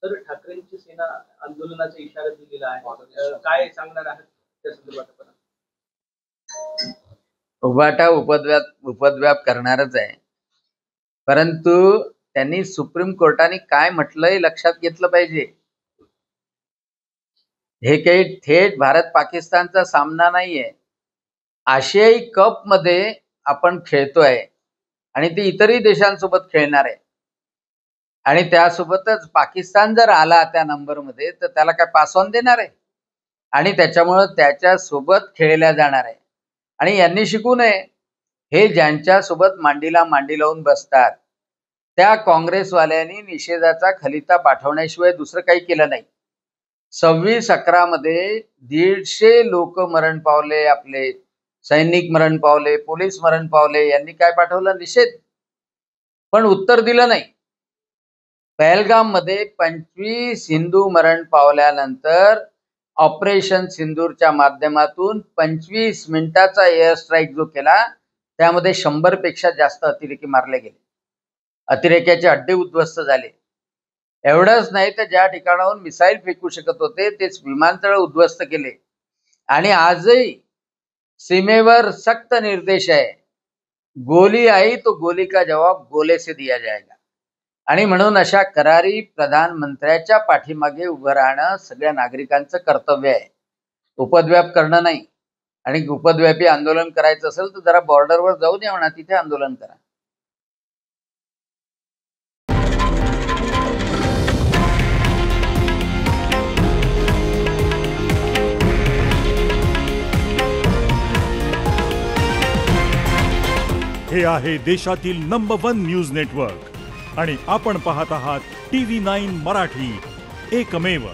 तर ठाकरेंची सेना आंदोलनाचा इशारा दिलेला आहे, काय सांगणार आहात त्या संदर्भात आपण? उभाटा उपद्व्याप करणारच आहे, परंतु त्यांनी सुप्रीम कोर्टाने काय म्हटलंय लक्षात घेतलं पाहिजे. हे काही थेट भारत पाकिस्तानचा सामना नाहीये. आशियाई कप मध्ये आपण खेळतोय आणि ते इतरही देशांसोबत खेळणार आहे. आणि त्यासोबतच पाकिस्तान जर आला त्या नंबरमध्ये तर त्याला काय पास ऑन देणार आहे आणि त्याच्यामुळे त्याच्यासोबत खेळल्या जाणार आहे. आणि यांनी शिकू नये, हे ज्यांच्या सोबत मांडीला मांडी लावून बसतात त्या काँग्रेसवाल्यांनी निषेधाचा खलिता पाठवण्याशिवाय दुसरं काही केलं नाही. 26/11 मध्ये 150 लोक मरण पावले, आपले सैनिक मरण पावले, पोलीस मरण पावले. यांनी काय पाठवलं? निषेध. पण उत्तर दिलं नाही. पहलगाम मध्ये 25 हिंदू मरण पावल्यानंतर ऑपरेशन सिंदूरच्या माध्यमातून 25 मिनिटाचा एअर स्ट्राईक जो केला त्यामध्ये 100 पेक्षा जास्त अतिरेकी मारले गेले. अतिरेक्याचे अड्डे उद्ध्वस्त झाले. एवढंच नाही तर ज्या ठिकाणाहून मिसाईल फेकू शकत होते तेच विमानतळ उद्ध्वस्त केले. आणि आजही सीमेवर सक्त निर्देश आहे, गोली आई तो गोली का जवाब गोले से दिया जाएगा. आणि म्हणून अशा करारी प्रधानमंत्र्याच्या पाठीमागे उभं राहणं सगळ्या नागरिकांचं कर्तव्य आहे, उपद्व्याप करणं नाही. आणि उपद्व्यापी आंदोलन करायचं असेल तर जरा बॉर्डरवर जाऊन या म्हणा, तिथे आंदोलन करा. हे आहे देशातील नंबर 1 न्यूज नेटवर्क आणि आपण पाहत आहात TV9 मराठी, एकमेव.